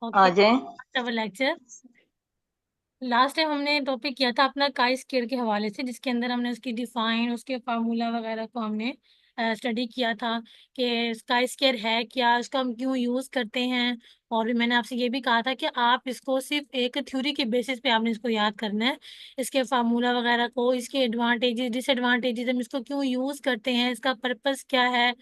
आ okay. जाए। Lecture. Last time हमने topic किया था अपना काई स्क्वायर के हवाले से, जिसके अंदर हमने उसकी डिफाइन, उसके फार्मूला वगैरह को हमने स्टडी किया था कि काई स्क्वायर है क्या, इसका हम क्यों यूज करते हैं। और मैंने आपसे ये भी कहा था कि आप इसको सिर्फ एक थ्योरी के बेसिस पे आपने इसको याद करना है, इसके फार्मूला वगैरह को, इसके एडवांटेजेस डिसएडवांटेजेस, हम इसको क्यों यूज करते हैं, इसका पर्पस क्या है।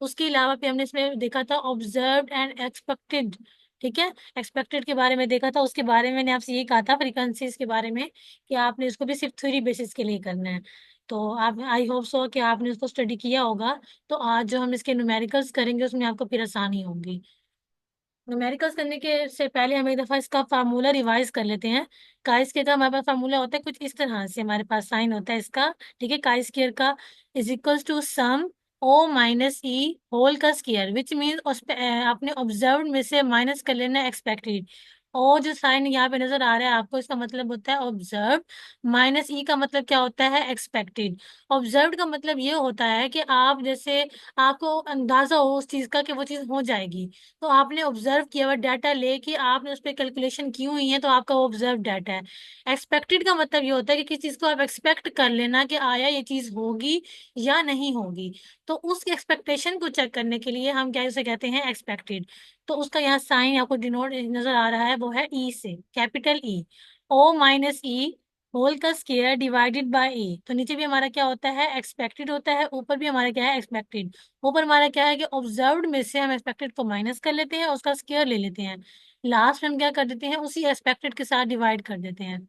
उसके अलावा भी हमने इसमें देखा था ऑब्जर्व्ड एंड एक्सपेक्टेड। ठीक है, एक्सपेक्टेड के बारे में देखा था, उसके बारे में मैंने आपसे ये कहा था फ्रीक्वेंसीज के बारे में कि आपने इसको भी सिर्फ थ्योरी बेसिस के लिए करना है। तो आप, आई होप सो कि आपने उसको स्टडी किया होगा। तो आज जो हम इसके न्यूमेरिकल्स करेंगे उसमें आपको फिर आसानी होगी। न्यूमेरिकल्स करने के से पहले हम एक दफा इसका फार्मूला रिवाइज कर लेते हैं। काई स्क्वायर का हमारे पास फार्मूला होता है कुछ इस तरह से, हमारे पास साइन होता है इसका। ठीक है, काई स्क्वायर का is equals to sum O minus E whole का स्क्वायर, विच मीन आपने ऑब्जर्व में से माइनस कर लेना एक्सपेक्टेड। और जो साइन यहाँ पे नजर आ रहा है आपको, इसका मतलब होता है ऑब्जर्व, माइनस ई का मतलब क्या होता है, एक्सपेक्टेड। ऑब्जर्व का मतलब ये होता है कि आप जैसे, आपको अंदाजा हो उस चीज का कि वो चीज हो जाएगी, तो आपने ऑब्जर्व किया हुआ डाटा लेके आपने उस पर कैलकुलेशन की हुई है, तो आपका वो ऑब्जर्व डाटा है। एक्सपेक्टेड का मतलब ये होता है कि किसी चीज को आप एक्सपेक्ट कर लेना कि आया ये चीज होगी या नहीं होगी। तो उस एक्सपेक्टेशन को चेक करने के लिए हम क्या उसे कहते हैं, एक्सपेक्टेड। तो उसका यहाँ साइन आपको डिनोट नजर आ रहा है, वो है ई से, कैपिटल ई। ओ माइनस ई होल का स्क्वायर डिवाइडेड बाय ए। तो नीचे भी हमारा क्या होता है, एक्सपेक्टेड होता है, ऊपर भी हमारा क्या है, एक्सपेक्टेड। ऊपर हमारा क्या है कि ऑब्जर्व्ड में से हम एक्सपेक्टेड को माइनस कर लेते हैं, उसका स्क्वायर ले लेते हैं। लास्ट में हम क्या कर देते हैं, उसी एक्सपेक्टेड के साथ डिवाइड कर देते हैं।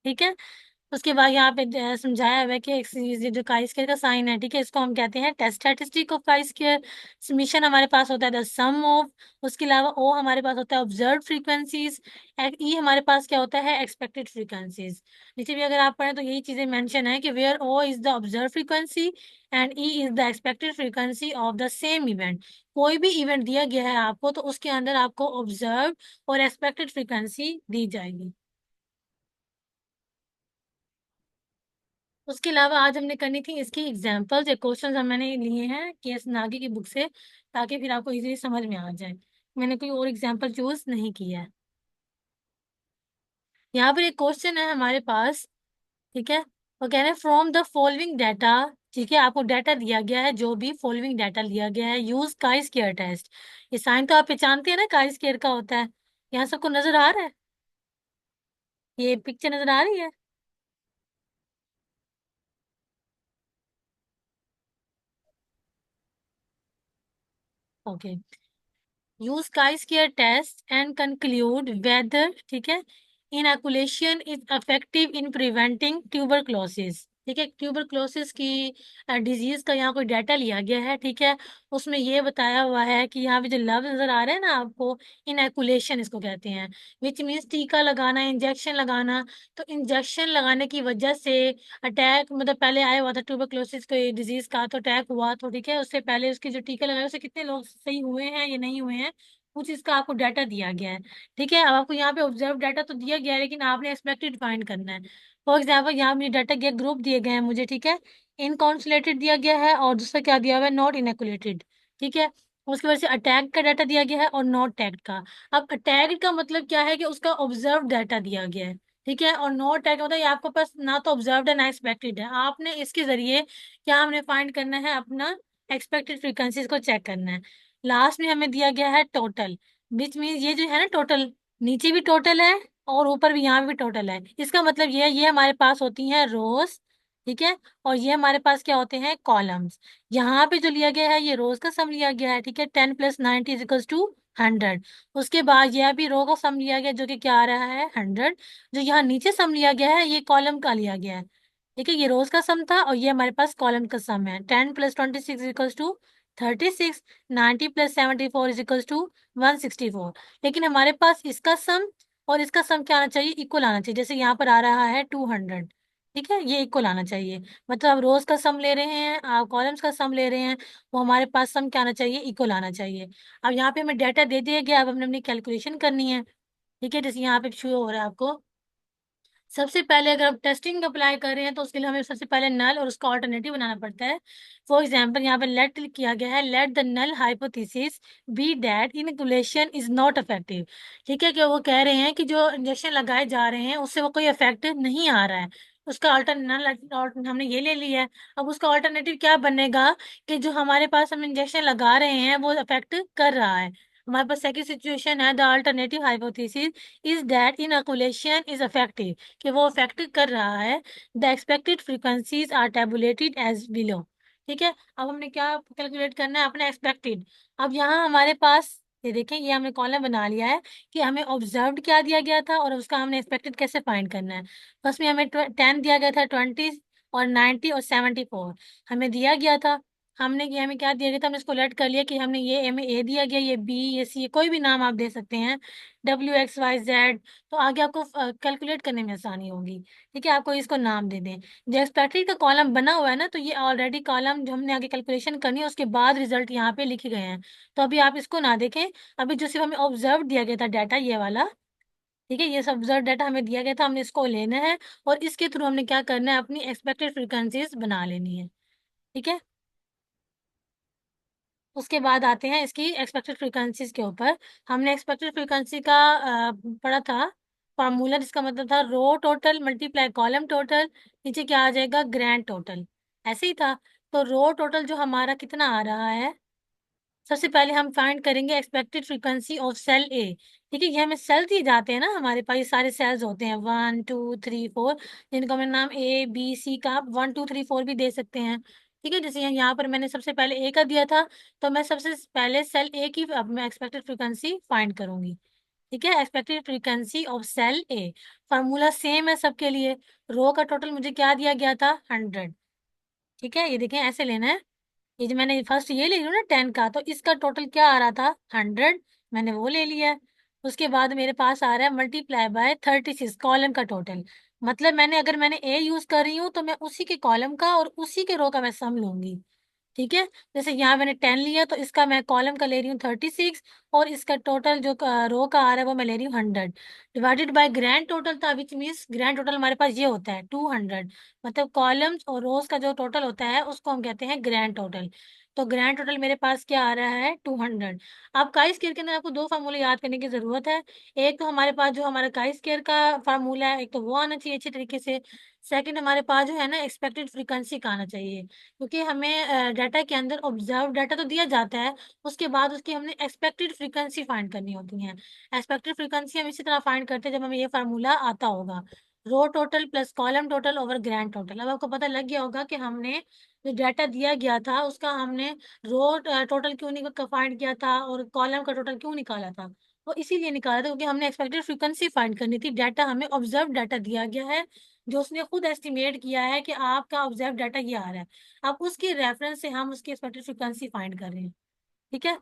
ठीक है। उसके बाद यहाँ पे समझाया हुआ है कि ये जो काई स्क्वायर का साइन है, ठीक है, इसको हम कहते हैं test statistic of chi square. Summation हमारे पास होता है द सम ऑफ, उसके अलावा ओ हमारे पास होता है ऑब्जर्व फ्रीक्वेंसीज, ई हमारे पास क्या होता है, एक्सपेक्टेड फ्रीक्वेंसीज। नीचे भी अगर आप पढ़ें तो यही चीजें मेंशन है कि where O is the observe frequency and E is the expected frequency of the same event. कोई भी इवेंट दिया गया है आपको, तो उसके अंदर आपको ऑब्जर्व और एक्सपेक्टेड फ्रीक्वेंसी दी जाएगी। उसके अलावा आज हमने करनी थी इसकी एग्जाम्पल्स या क्वेश्चंस, हम मैंने लिए हैं केएस नागी की बुक से, ताकि फिर आपको इजीली समझ में आ जाए। मैंने कोई और एग्जाम्पल चूज नहीं किया है। यहाँ पर एक क्वेश्चन है हमारे पास। ठीक है, वो कह रहे हैं फ्रॉम द फॉलोइंग डाटा। ठीक है, आपको डाटा दिया गया है, जो भी फॉलोइंग डाटा लिया गया है, यूज काई स्क्वायर टेस्ट। ये साइन तो आप पहचानते हैं ना, काई स्क्वायर का होता है। यहाँ सबको नजर आ रहा है, ये पिक्चर नजर आ रही है। Okay. Use chi square test and conclude whether, ठीक है, inoculation is effective in preventing tuberculosis. ठीक है, ट्यूबरक्लोसिस की डिजीज का यहाँ कोई डाटा लिया गया है। ठीक है, उसमें ये बताया हुआ है कि यहाँ पे जो लव नजर आ रहा है ना आपको, इनएकुलेशन इसको कहते हैं, विच मीन्स टीका लगाना, इंजेक्शन लगाना। तो इंजेक्शन लगाने की वजह से अटैक, मतलब पहले आया हुआ था ट्यूबरक्लोसिस को डिजीज का, तो अटैक हुआ, तो ठीक है, उससे पहले उसके जो टीका लगाए उससे कितने लोग सही हुए हैं या नहीं हुए हैं, उस चीज का आपको डाटा दिया गया है। ठीक है, अब आपको यहाँ पे ऑब्जर्व डाटा तो दिया गया है, लेकिन आपने एक्सपेक्टेड फाइंड करना है। फॉर एग्जाम्पल यहाँ मुझे डाटा के ग्रुप दिए गए हैं मुझे, ठीक है, इनकॉन्सुलेटेड दिया गया है और दूसरा क्या दिया हुआ है, नॉट इनएकुलेटेड। ठीक है, उसकी वजह से अटैक का डाटा दिया गया है और नॉट टैग का। अब अटैक का मतलब क्या है कि उसका ऑब्जर्व डाटा दिया गया है। ठीक है, और नॉट टैग मतलब ये आपके पास ना तो ऑब्जर्व्ड है ना एक्सपेक्टेड है। आपने इसके जरिए क्या हमने फाइंड करना है, अपना एक्सपेक्टेड फ्रीक्वेंसीज को चेक करना है। लास्ट में हमें दिया गया है टोटल, विच मीन ये जो है ना टोटल, नीचे भी टोटल है और ऊपर भी, यहाँ भी टोटल है। इसका मतलब ये है, ये हमारे पास होती हैं रोज। ठीक है, और ये हमारे पास क्या होते हैं, कॉलम्स। यहाँ पे जो लिया गया है ये रोज का सम लिया गया है। ठीक है, 10 + 90 = 100। उसके बाद यह भी रो का सम लिया गया जो कि क्या आ रहा है, 100। जो यहाँ नीचे सम लिया गया है ये कॉलम का लिया गया है। ठीक है, ये रोज का सम था और ये हमारे पास कॉलम का सम है। 10 + 26 = 36, 90 + 74 = 164। लेकिन हमारे पास इसका सम और इसका सम क्या आना चाहिए, इक्वल आना चाहिए। जैसे यहाँ पर आ रहा है 200। ठीक है, ये इक्वल आना चाहिए। मतलब आप रोज का सम ले रहे हैं, आप कॉलम्स का सम ले रहे हैं, वो हमारे पास सम क्या आना चाहिए, इक्वल आना चाहिए। अब यहाँ पे हमें डाटा दे दिया गया, अब हमने अपनी कैलकुलेशन करनी है। ठीक है, जैसे यहाँ पे शो हो रहा है आपको सबसे पहले अगर आप टेस्टिंग अप्लाई कर रहे हैं तो उसके लिए हमें सबसे पहले नल और उसका ऑल्टरनेटिव बनाना पड़ता है। फॉर एग्जाम्पल यहाँ पे लेट किया गया है, let the null hypothesis be that inoculation is not effective. ठीक है, कि वो कह रहे हैं कि जो इंजेक्शन लगाए जा रहे हैं उससे वो कोई इफेक्ट नहीं आ रहा है। उसका नल हमने ये ले लिया है। अब उसका ऑल्टरनेटिव क्या बनेगा, कि जो हमारे पास हम इंजेक्शन लगा रहे हैं वो इफेक्ट कर रहा है। हमारे पास सेकंड सिचुएशन है, the alternative hypothesis is that inoculation is effective, कि वो इफेक्ट कर रहा है। The expected frequencies are tabulated as below. ठीक है, अब हमने क्या कैलकुलेट करना है, अपना एक्सपेक्टेड। अब यहाँ हमारे पास ये देखें, ये हमने कॉलम बना लिया है कि हमें ऑब्जर्व्ड क्या दिया गया था और उसका हमने एक्सपेक्टेड कैसे फाइंड करना है। फर्स्ट में हमें 10 दिया गया था, 20 और 90 और 74 हमें दिया गया था। हमने ये हमें क्या दिया गया था, हमने इसको लेट कर लिया कि हमने ये हमें ए दिया गया, ये बी, ये सी, कोई भी नाम आप दे सकते हैं, WXYZ। तो आगे आपको कैलकुलेट करने में आसानी होगी। ठीक है, आपको इसको नाम दे दें। जो एक्सपेक्टेड का कॉलम बना हुआ है ना, तो ये ऑलरेडी कॉलम जो हमने आगे कैलकुलेशन करनी है उसके बाद रिजल्ट यहाँ पे लिखे गए हैं। तो अभी आप इसको ना देखें, अभी जो सिर्फ हमें ऑब्जर्व दिया गया था डाटा, ये वाला। ठीक है, ये सब ऑब्जर्व डाटा हमें दिया गया था, हमने इसको लेना है और इसके थ्रू हमने क्या करना है, अपनी एक्सपेक्टेड फ्रिक्वेंसीज बना लेनी है। ठीक है, उसके बाद आते हैं इसकी एक्सपेक्टेड फ्रीक्वेंसीज के ऊपर। हमने एक्सपेक्टेड फ्रीक्वेंसी का पढ़ा था फार्मूला, जिसका मतलब था रो टोटल मल्टीप्लाई कॉलम टोटल, नीचे क्या आ जाएगा, ग्रैंड टोटल। ऐसे ही था। तो रो टोटल जो हमारा कितना आ रहा है, सबसे पहले हम फाइंड करेंगे एक्सपेक्टेड फ्रीक्वेंसी ऑफ सेल ए। ठीक है, ये हमें सेल दिए जाते हैं ना, हमारे पास ये सारे सेल्स होते हैं 1 2 3 4, जिनको हमने नाम A B C का 1 2 3 4 भी दे सकते हैं। ठीक है, जैसे यहाँ पर मैंने सबसे पहले ए का दिया था, तो मैं सबसे पहले सेल ए की अब मैं एक्सपेक्टेड फ्रीक्वेंसी फाइंड करूंगी। ठीक है, expected frequency of cell A. Formula same है सबके लिए। रो का टोटल मुझे क्या दिया गया था, 100। ठीक है, ये देखें ऐसे लेना है। ये जो मैंने फर्स्ट ये ले लिया ना 10 का, तो इसका टोटल क्या आ रहा था, 100। मैंने वो ले लिया है। उसके बाद मेरे पास आ रहा है मल्टीप्लाई बाय 36 कॉलम का टोटल। मतलब अगर मैंने ए यूज कर रही हूँ तो मैं उसी के कॉलम का और उसी के रो का मैं सम लूंगी। ठीक है, जैसे यहाँ मैंने 10 लिया तो इसका मैं कॉलम का ले रही हूँ 36, और इसका टोटल जो रो का आ रहा है वो मैं ले रही हूँ 100, डिवाइडेड बाय ग्रैंड टोटल था, विच मीन्स ग्रैंड टोटल हमारे पास ये होता है 200। मतलब कॉलम्स और रोज का जो टोटल होता है उसको हम कहते हैं ग्रैंड टोटल। तो ग्रैंड टोटल मेरे पास क्या आ रहा है, 200। अब काई स्क्वायर के अंदर आपको दो फार्मूले याद करने की जरूरत है। एक तो हमारे पास जो हमारा काई स्क्वायर का फार्मूला है, एक तो वो आना चाहिए अच्छी तरीके से। सेकंड हमारे पास जो है ना, एक्सपेक्टेड फ्रीक्वेंसी का आना चाहिए, क्योंकि हमें डाटा के अंदर ऑब्जर्व डाटा तो दिया जाता है, उसके बाद उसकी हमने एक्सपेक्टेड फ्रीक्वेंसी फाइंड करनी होती है। एक्सपेक्टेड फ्रीक्वेंसी हम इसी तरह फाइंड करते हैं जब हमें ये फार्मूला आता होगा, row total plus column total over grand total. अब आपको पता लग गया होगा कि हमने जो डाटा दिया गया था उसका हमने रो टोटल क्यों नहीं फाइंड किया था और कॉलम का टोटल क्यों निकाला था। वो इसीलिए निकाला था क्योंकि हमने एक्सपेक्टेड फ्रीक्वेंसी फाइंड करनी थी। डाटा हमें ऑब्जर्व डाटा दिया गया है, जो उसने खुद एस्टिमेट किया है कि आपका ऑब्जर्व डाटा ये आ रहा है। अब उसके रेफरेंस से हम उसकी एक्सपेक्टेड फ्रीक्वेंसी फाइंड कर रहे हैं। ठीक है,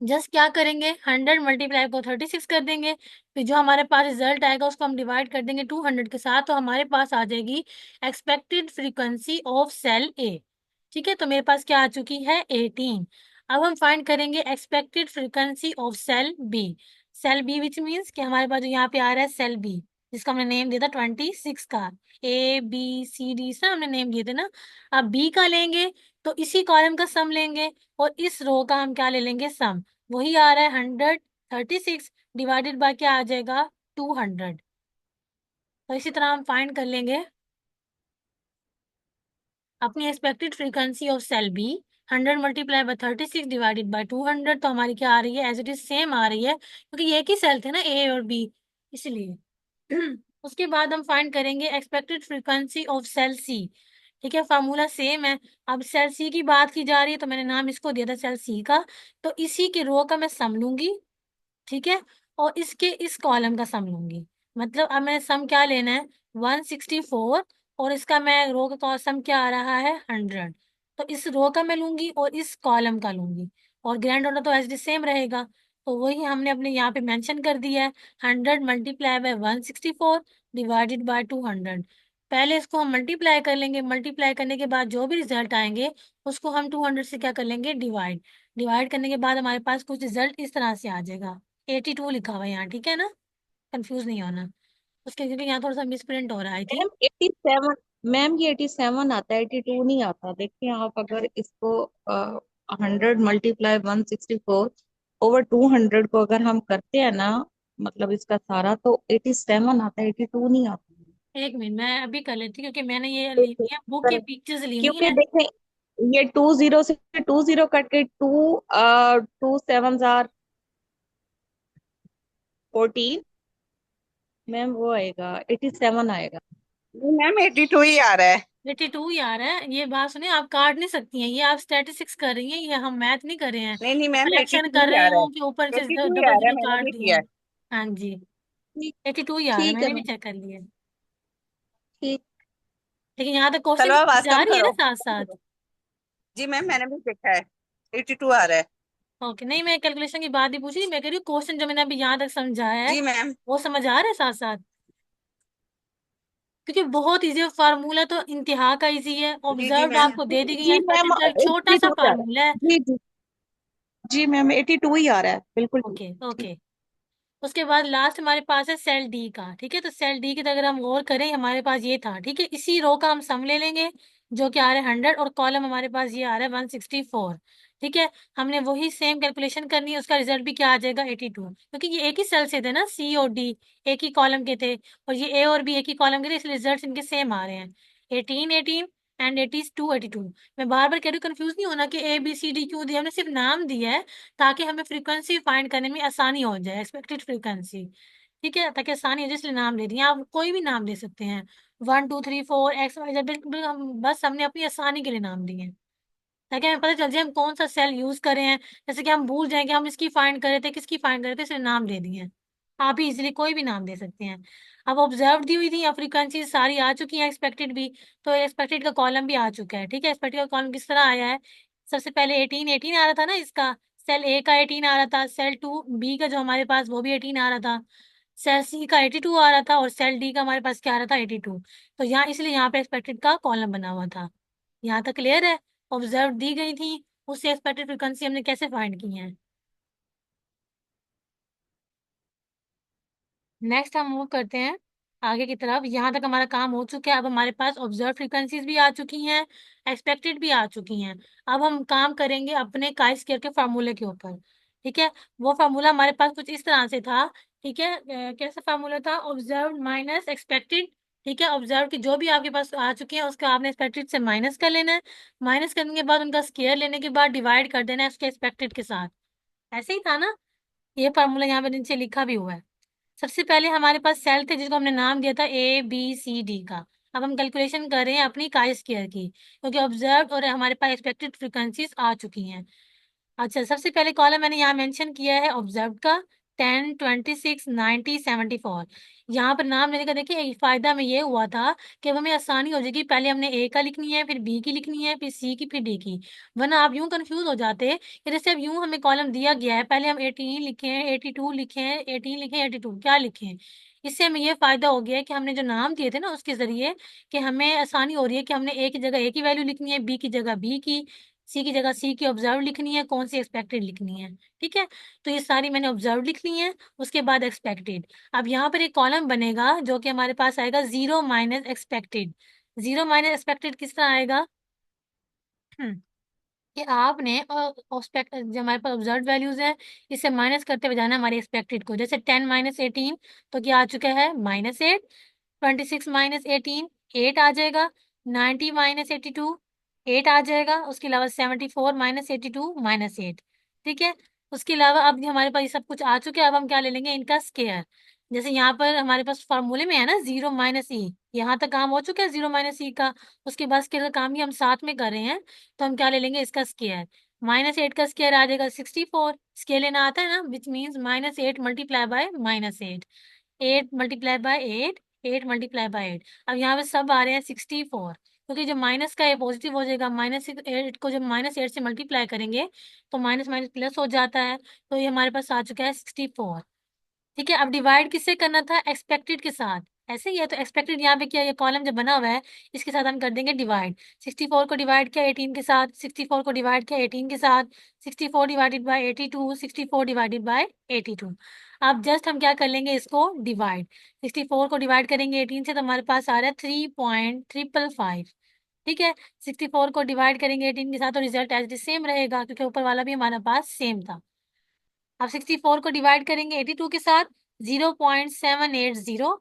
जस्ट क्या करेंगे, 100 मल्टीप्लाई को 36 कर देंगे, फिर जो हमारे पास रिजल्ट आएगा उसको हम डिवाइड कर देंगे 200 के साथ, तो हमारे पास आ जाएगी एक्सपेक्टेड फ्रीक्वेंसी ऑफ सेल ए। ठीक है, तो मेरे पास क्या आ चुकी है, 18। अब हम फाइंड करेंगे expected frequency of cell B. Cell B which means कि हमारे पास जो यहाँ पे आ रहा है सेल बी, जिसका हमने नेम दिया था 26 का, A B C D सब हमने नेम दिए थे ना। अब बी का लेंगे तो इसी कॉलम का सम लेंगे, और इस रो का हम क्या ले लेंगे, सम। वही आ रहा है 136 डिवाइडेड बाय क्या आ जाएगा, 200। तो इसी तरह हम फाइंड कर लेंगे अपनी expected frequency of cell B. 100 multiply by 36 divided by 200, तो हमारी क्या आ रही है, एज इट इज सेम आ रही है, क्योंकि ये एक ही सेल थे ना, ए और बी, इसलिए। उसके बाद हम फाइंड करेंगे एक्सपेक्टेड फ्रीक्वेंसी ऑफ सेल सी। ठीक है, फार्मूला सेम है। अब सेल सी की बात की जा रही है तो मैंने नाम इसको दिया था सेल सी का, तो इसी के रो का मैं सम लूंगी। ठीक है, और इसके इस कॉलम का सम लूंगी। मतलब अब मैंने सम क्या लेना है, 164, और इसका मैं रो का सम क्या आ रहा है, 100। तो इस रो का मैं लूंगी और इस कॉलम का लूंगी, और ग्रैंड टोटल तो एज सेम रहेगा। तो वही हमने अपने यहाँ पे मेंशन कर दिया है, 100 मल्टीप्लाई बाय 164 डिवाइडेड बाय 200। पहले इसको हम मल्टीप्लाई कर लेंगे, मल्टीप्लाई करने के बाद जो भी रिजल्ट आएंगे उसको हम 200 से क्या कर लेंगे, डिवाइड। डिवाइड करने के बाद हमारे पास कुछ रिजल्ट इस तरह से आ जाएगा, 82 लिखा हुआ है यहाँ। ठीक है ना, कंफ्यूज नहीं होना। उसके लिए यहाँ थोड़ा सा मिसप्रिंट हो रहा है आई मैम थिंक। 87, मैम ये 87 आता है, 82 नहीं आता। देखिए आप अगर इसको 100 × 164 ओवर 200 को अगर हम करते हैं ना, मतलब इसका सारा, तो 87 आता है, 82 नहीं आता। एक मिनट मैं अभी कर लेती हूँ, क्योंकि मैंने ये ली देखिए, हुई है बुक की पर पिक्चर्स ली हुई क्योंकि है। देखें, ये 20 से 20 कट के 2 7 14, मैम वो आएगा 87 आएगा। नहीं मैम 82 ही आ रहा है। 82 ही आ रहा है। ये बात सुनिए, आप काट नहीं सकती हैं, ये आप स्टैटिस्टिक्स कर रही हैं, ये हम मैथ नहीं कर रहे हैं। नहीं नहीं मैम कलेक्शन 82 कर ही रहे आ रहा हो कि ऊपर है, से 82 ही डबल आ रहा है, जीरो मैंने काट भी दिए किया हैं। है। हाँ जी, ठीक, 82 ही आ रहा है, ठीक है मैंने भी मैम। चेक कर लिया। ठीक। लेकिन यहाँ तक चलो क्वेश्चन अब आज जा कम रही है ना करो। साथ साथ। जी मैम मैंने भी देखा है, 82 आ रहा है। ओके, नहीं मैं कैलकुलेशन की बात ही पूछी, मैं कह रही हूँ क्वेश्चन जो मैंने अभी यहाँ तक समझाया है जी मैम। वो समझ आ रहा है साथ साथ। क्योंकि बहुत इजी है, फार्मूला तो इंतहा का इजी है, जी जी ऑब्जर्व्ड मैम। आपको दे दी गई है, जी मैम, एक्सपेक्टेड का एक छोटा सा 82 आ रहा फार्मूला है। है। जी जी। जी मैम, 82 ही आ रहा है, बिल्कुल ठीक। ओके ठीक। ओके। उसके बाद लास्ट हमारे पास है सेल डी का। ठीक है, तो सेल डी की तरह अगर हम गौर करें, हमारे पास ये था। ठीक है, इसी रो का हम सम ले लेंगे, जो कि आ रहा है 100, और कॉलम हमारे पास ये आ रहा है 164। ठीक है, हमने वही सेम कैलकुलेशन करनी है, उसका रिजल्ट भी क्या आ जाएगा 82, क्योंकि ये एक ही सेल से थे ना, सी और डी एक ही कॉलम के थे, और ये ए और बी एक ही कॉलम के थे, इसलिए रिजल्ट इनके सेम आ रहे हैं, 18 18 एंड 82 82। मैं बार बार कह रही हूँ, कंफ्यूज नहीं होना कि ए बी सी डी क्यों दिया, हमने सिर्फ नाम दिया है ताकि हमें फ्रीक्वेंसी फाइंड करने में आसानी हो जाए, एक्सपेक्टेड फ्रीक्वेंसी। ठीक है, ताकि आसानी हो जाए, इसलिए नाम दे दिए। आप कोई भी नाम दे सकते हैं, 1 2 3 4 एक्स वाई जेड, बिल्कुल हम बस हमने अपनी आसानी के लिए नाम दिए हैं, ताकि हमें पता चल जाए हम कौन सा सेल यूज करें हैं। जैसे कि हम भूल जाएंगे हम इसकी फाइंड करे थे, किसकी फाइंड करे थे, इसलिए नाम दे दिए हैं। आप भी इजिली कोई भी नाम दे सकते हैं। अब ऑब्जर्व दी हुई थी या फ्रीक्वेंसी सारी आ चुकी है, एक्सपेक्टेड भी, तो एक्सपेक्टेड का कॉलम भी आ चुका है। ठीक है, एक्सपेक्टेड का कॉलम किस तरह आया है, सबसे पहले 18 18 आ रहा था ना इसका, सेल ए का 18 आ रहा था, सेल टू बी का जो हमारे पास वो भी 18 आ रहा था, सेल सी का 82 आ रहा था, और सेल डी का हमारे पास क्या आ रहा था 82। तो यहाँ इसलिए यहाँ पे एक्सपेक्टेड का कॉलम बना हुआ था। यहाँ तक क्लियर है। ऑब्जर्व दी गई थी, उससे एक्सपेक्टेड फ्रीक्वेंसी हमने कैसे फाइंड की है। नेक्स्ट हम मूव करते हैं आगे की तरफ। यहाँ तक हमारा काम हो चुका है, अब हमारे पास ऑब्जर्व फ्रीक्वेंसीज भी आ चुकी हैं, एक्सपेक्टेड भी आ चुकी हैं। अब हम काम करेंगे अपने काई स्क्वायर के फार्मूले के ऊपर। ठीक है, वो फार्मूला हमारे पास कुछ इस तरह से था। ठीक है, कैसा फार्मूला था, ऑब्जर्व माइनस एक्सपेक्टेड। ठीक है, ऑब्जर्व की जो भी आपके पास आ चुके हैं उसका आपने एक्सपेक्टेड से माइनस कर लेना है, माइनस करने के बाद उनका स्क्वायर लेने के बाद डिवाइड कर देना है उसके एक्सपेक्टेड के साथ। ऐसे ही था ना, ये फार्मूला यहाँ पे नीचे लिखा भी हुआ है। सबसे पहले हमारे पास सेल थे जिसको हमने नाम दिया था ए बी सी डी का। अब हम कैलकुलेशन कर रहे हैं अपनी काई स्क्वायर की, क्योंकि ऑब्जर्व और हमारे पास एक्सपेक्टेड फ्रीक्वेंसीज आ चुकी हैं। अच्छा, सबसे पहले कॉलम मैंने यहाँ मेंशन किया है ऑब्जर्व का, 10 26 90 74। यहाँ पर नाम लेने का देखिए एक फायदा में ये हुआ था कि अब हमें आसानी हो जाएगी, पहले हमने ए का लिखनी है, फिर बी की लिखनी है, फिर सी की, फिर डी की। वरना आप यूं कंफ्यूज हो जाते कि जैसे अब यूं हमें कॉलम दिया गया है, पहले हम 18 लिखे, 82 लिखे, 18 लिखे, 82 क्या लिखे। इससे हमें ये फायदा हो गया है कि हमने जो नाम दिए थे ना उसके जरिए, कि हमें आसानी हो रही है कि हमने ए की जगह ए की वैल्यू लिखनी है, बी की जगह बी की, सी की जगह सी की ऑब्जर्व लिखनी है, कौन सी एक्सपेक्टेड लिखनी है। ठीक है, तो ये सारी मैंने ऑब्जर्व लिख ली है, उसके बाद एक्सपेक्टेड। अब यहाँ पर एक कॉलम बनेगा जो कि हमारे पास आएगा 0 माइनस एक्सपेक्टेड। 0 माइनस एक्सपेक्टेड किस तरह आएगा, कि आपने जो हमारे पास ऑब्जर्व वैल्यूज है इससे माइनस करते हुए जाना हमारे एक्सपेक्टेड को। जैसे 10 माइनस 18 तो क्या आ चुका है -8, 26 माइनस 18 8 आ जाएगा, 90 माइनस 82 8 आ जाएगा, उसके अलावा 74 माइनस 82 -8। ठीक है, उसके अलावा अब हमारे पास ये सब कुछ आ चुके हैं, अब हम क्या ले लेंगे इनका स्केयर। जैसे यहाँ पर हमारे पास फॉर्मूले में है ना 0 माइनस ई, यहाँ तक काम हो चुका है 0 माइनस ई का, उसके बाद स्केयर का काम भी हम साथ में कर रहे हैं। तो हम क्या ले लेंगे इसका स्केयर, -8 का स्केयर आ जाएगा 64। स्केयर लेना आता है ना, which means -8 multiply by -8, 8 multiply by 8, 8 multiply by 8। अब यहाँ पे सब आ रहे हैं 64, क्योंकि जब माइनस का ये पॉजिटिव हो जाएगा, -8 को जब -8 से मल्टीप्लाई करेंगे तो माइनस माइनस प्लस हो जाता है, तो ये हमारे पास आ चुका है 64। ठीक है, अब डिवाइड किससे करना था, एक्सपेक्टेड के साथ। ऐसे ही है। तो एक्सपेक्टेड यहाँ पे क्या है, ये कॉलम जब बना हुआ है इसके साथ हम कर देंगे डिवाइड। 64 को डिवाइड किया 18 के साथ, 64 को डिवाइड किया 18 के साथ, 64 डिवाइडेड बाय 82, 64 डिवाइडेड बाय 82। अब जस्ट हम क्या कर लेंगे, इसको डिवाइड। 64 को डिवाइड करेंगे 18 से तो हमारे पास आ रहा है 3.555। ठीक है, 64 को डिवाइड करेंगे 18 के साथ तो रिजल्ट एज इट सेम रहेगा, क्योंकि ऊपर वाला भी हमारे पास सेम था। अब 64 को डिवाइड करेंगे 82 के साथ, 0.780।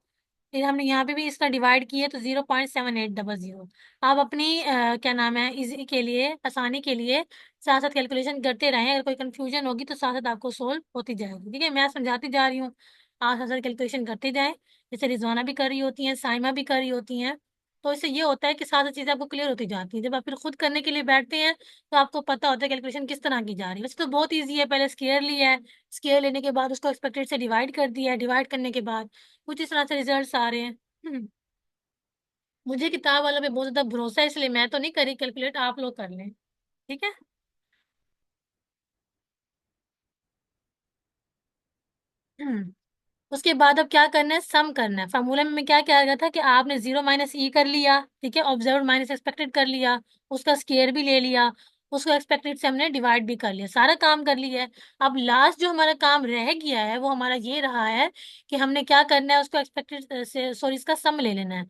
फिर हमने यहाँ पे भी इसका डिवाइड किया तो 0.7800। आप अपनी क्या नाम है, इजी के लिए, आसानी के लिए साथ साथ कैलकुलेशन करते रहें। अगर कोई कंफ्यूजन होगी तो साथ साथ आपको सोल्व होती जाएगी। ठीक है, मैं समझाती जा रही हूँ, आप साथ साथ कैलकुलेशन करते जाएं। जैसे रिजवाना भी कर रही होती हैं, साइमा भी कर रही होती हैं। तो इससे ये होता है कि साथ साथ चीज़ें आपको क्लियर होती जाती हैं। जब आप फिर खुद करने के लिए बैठते हैं तो आपको पता होता है कैलकुलेशन किस तरह की जा रही है। वैसे तो बहुत ईजी है, पहले स्केयर लिया है, स्केयर लेने के बाद उसको एक्सपेक्टेड से डिवाइड कर दिया है, डिवाइड करने के बाद कुछ इस तरह से रिजल्ट्स आ रहे हैं। मुझे किताब वालों पे बहुत ज्यादा भरोसा है, इसलिए मैं तो नहीं करी कैलकुलेट, आप लोग कर लें। ठीक है। उसके बाद अब क्या करना है, सम करना है। फार्मूला में क्या किया गया था कि आपने 0 माइनस ई कर लिया, ठीक है, ऑब्जर्व माइनस एक्सपेक्टेड कर लिया, उसका स्केयर भी ले लिया, उसको एक्सपेक्टेड से हमने डिवाइड भी कर लिया, सारा काम कर लिया है। अब लास्ट जो हमारा काम रह गया है वो हमारा ये रहा है कि हमने क्या करना है, उसको एक्सपेक्टेड से, सॉरी, इसका सम ले लेना है।